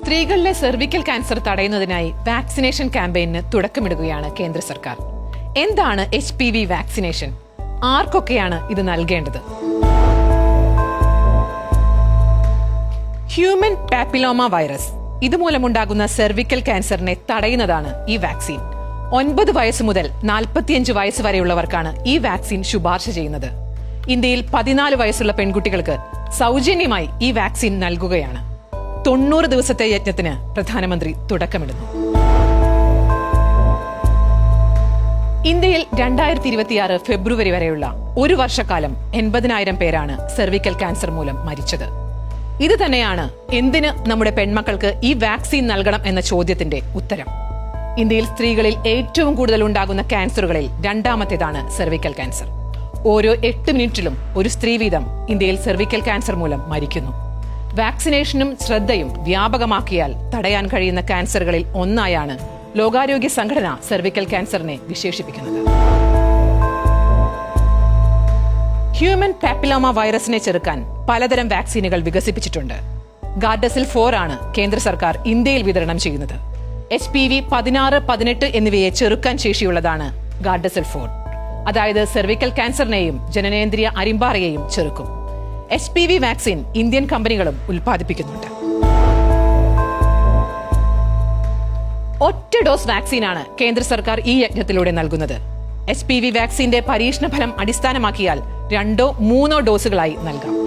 സ്ത്രീകളിലെ cervical cancer തടയുന്നതിനായി vaccination ക്യാമ്പയിന് തുടക്കമിടുകയാണ് കേന്ദ്ര സർക്കാർ. എന്താണ് HPV വാക്സിനേഷൻ? ആർക്കൊക്കെയാണ് ഇത് നൽകേണ്ടത്? ഹ്യൂമൻ പാപ്പിലോമ വൈറസ് ഇതുമൂലമുണ്ടാകുന്ന സെർവിക്കൽ ക്യാൻസറിനെ തടയുന്നതാണ് ഈ വാക്സിൻ. 9 വയസ്സ് മുതൽ 45 വയസ്സ് വരെയുള്ളവർക്കാണ് ഈ വാക്സിൻ ശുപാർശ ചെയ്യുന്നത്. ഇന്ത്യയിൽ 14 വയസ്സുള്ള പെൺകുട്ടികൾക്ക് സൗജന്യമായി ഈ വാക്സിൻ നൽകുകയാണ്. 90 ദിവസത്തെ യജ്ഞത്തിന് പ്രധാനമന്ത്രി തുടക്കമിടുന്നു. ഇന്ത്യയിൽ 2026 ഫെബ്രുവരി വരെയുള്ള ഒരു വർഷക്കാലം 80,000 പേരാണ് സെർവിക്കൽ ക്യാൻസർ മൂലം മരിച്ചത്. ഇത് തന്നെയാണ് എന്തിന് നമ്മുടെ പെൺമക്കൾക്ക് ഈ വാക്സിൻ നൽകണം എന്ന ചോദ്യത്തിന്റെ ഉത്തരം. ഇന്ത്യയിൽ സ്ത്രീകളിൽ ഏറ്റവും കൂടുതൽ ഉണ്ടാകുന്ന ക്യാൻസറുകളിൽ രണ്ടാമത്തേതാണ് സെർവിക്കൽ ക്യാൻസർ. ഓരോ 8 മിനിറ്റിലും ഒരു സ്ത്രീ വീതം ഇന്ത്യയിൽ സെർവിക്കൽ ക്യാൻസർ മൂലം മരിക്കുന്നു. വാക്സിനേഷനും ശ്രദ്ധയും വ്യാപകമാക്കിയാൽ തടയാൻ കഴിയുന്ന ക്യാൻസറുകളിൽ ഒന്നായാണ് ലോകാരോഗ്യ സംഘടന സെർവിക്കൽ ക്യാൻസറിനെ വിശേഷിപ്പിക്കുന്നത്. ഹ്യൂമൻ പാപ്പിലോമ വൈറസിനെ ചെറുക്കാൻ പലതരം വാക്സിനുകൾ വികസിപ്പിച്ചിട്ടുണ്ട്. ഗാർഡസിൽ 4 ആണ് കേന്ദ്ര സർക്കാർ ഇന്ത്യയിൽ വിതരണം ചെയ്യുന്നത്. HPV 16, 18 എന്നിവയെ ചെറുക്കാൻ ശേഷിയുള്ളതാണ് ഗാർഡസിൽ 4. അതായത് സെർവിക്കൽ ക്യാൻസറിനെയും ജനനേന്ദ്രിയ അരിമ്പാറയെയും ചെറുക്കും. HPV വാക്സിൻ ഇന്ത്യൻ കമ്പനികളും ഉൽപ്പാദിപ്പിക്കുന്നുണ്ട്. ഒറ്റ ഡോസ് വാക്സിനാണ് കേന്ദ്ര സർക്കാർ ഈ യജ്ഞത്തിലൂടെ നൽകുന്നത്. HPV വാക്സിന്റെ പരീക്ഷണ ഫലം അടിസ്ഥാനമാക്കിയാൽ 2 or 3 ഡോസുകളായി നൽകാം.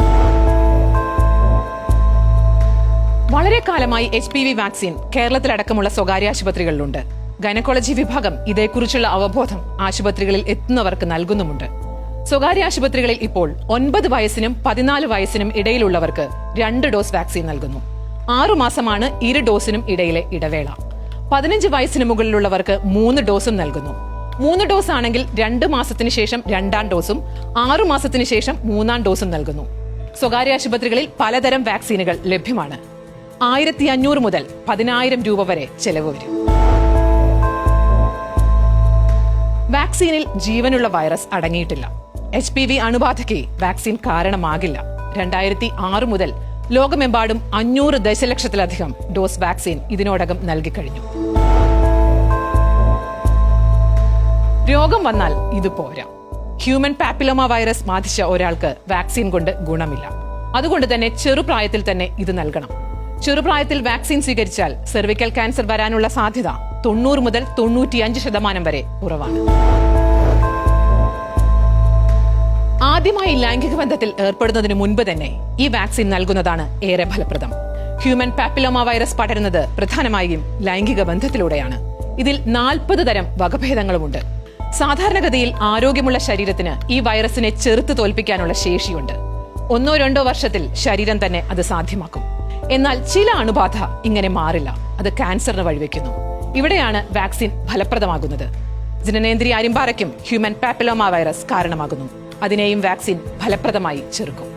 വളരെ കാലമായി HPV വാക്സിൻ കേരളത്തിലടക്കമുള്ള സ്വകാര്യ ആശുപത്രികളിലുണ്ട്. ഗൈനക്കോളജി വിഭാഗം ഇതേക്കുറിച്ചുള്ള അവബോധം ആശുപത്രികളിൽ എത്തുന്നവർക്ക് നൽകുന്നുമുണ്ട്. സ്വകാര്യ ആശുപത്രികളിൽ ഇപ്പോൾ 9 വയസ്സിനും 14 വയസ്സിനും ഇടയിലുള്ളവർക്ക് 2 ഡോസ് വാക്സിൻ നൽകുന്നു. 6 മാസമാണ് 2 ഡോസിനും ഇടയിലെ ഇടവേള. 15 വയസ്സിന് മുകളിലുള്ളവർക്ക് 3 ഡോസും നൽകുന്നു. 3 ഡോസ് ആണെങ്കിൽ 2 മാസത്തിന് ശേഷം 2ാം ഡോസും 6 മാസത്തിന് ശേഷം 3ാം ഡോസും നൽകുന്നു. സ്വകാര്യ ആശുപത്രികളിൽ പലതരം വാക്സിനുകൾ ലഭ്യമാണ്. 1500 മുതൽ 10,000 രൂപ വരെ ചെലവ് വരും. വാക്സിനിൽ ജീവനുള്ള വൈറസ് അടങ്ങിയിട്ടില്ല. HPV അണുബാധയ്ക്ക് വാക്സിൻ കാരണമാകില്ല. 2006 മുതൽ ലോകമെമ്പാടും 500 ദശലക്ഷത്തിലധികം ഡോസ് വാക്സിൻ ഇതിനോടകം നൽകിക്കഴിഞ്ഞു. രോഗം വന്നാൽ ഇത് പോരാ. ഹ്യൂമൻ പാപ്പിലോമ വൈറസ് ബാധിച്ച ഒരാൾക്ക് വാക്സിൻ കൊണ്ട് ഗുണമില്ല. അതുകൊണ്ട് തന്നെ ചെറുപ്രായത്തിൽ തന്നെ ഇത് നൽകണം. ചെറുപ്രായത്തിൽ വാക്സിൻ സ്വീകരിച്ചാൽ സെർവിക്കൽ ക്യാൻസർ വരാനുള്ള സാധ്യത 90 മുതൽ 95% വരെ കുറവാണ്. ആദ്യമായി ലൈംഗിക ബന്ധത്തിൽ ഏർപ്പെടുന്നതിന് മുൻപ് തന്നെ ഈ വാക്സിൻ നൽകുന്നതാണ് ഏറെ ഫലപ്രദം. ഹ്യൂമൻ പാപ്പിലോമ വൈറസ് പടരുന്നത് പ്രധാനമായും ലൈംഗിക ബന്ധത്തിലൂടെയാണ്. ഇതിൽ 40 തരം വകഭേദങ്ങളുമുണ്ട്. സാധാരണഗതിയിൽ ആരോഗ്യമുള്ള ശരീരത്തിന് ഈ വൈറസിനെ ചെറുത്ത് തോൽപ്പിക്കാനുള്ള ശേഷിയുണ്ട്. 1 or 2 വർഷത്തിൽ ശരീരം തന്നെ അത് സാധ്യമാക്കും. എന്നാൽ ചില അണുബാധ ഇങ്ങനെ മാറില്ല. അത് ക്യാൻസറിന് വഴിവെക്കുന്നു. ഇവിടെയാണ് വാക്സിൻ ഫലപ്രദമാകുന്നത്. ജനനേന്ദ്രിയ അരിമ്പാറയ്ക്കും ഹ്യൂമൻ പാപ്പിലോമ വൈറസ് കാരണമാകുന്നു. അതിനെയും വാക്സിൻ ഫലപ്രദമായി ചെറുക്കും.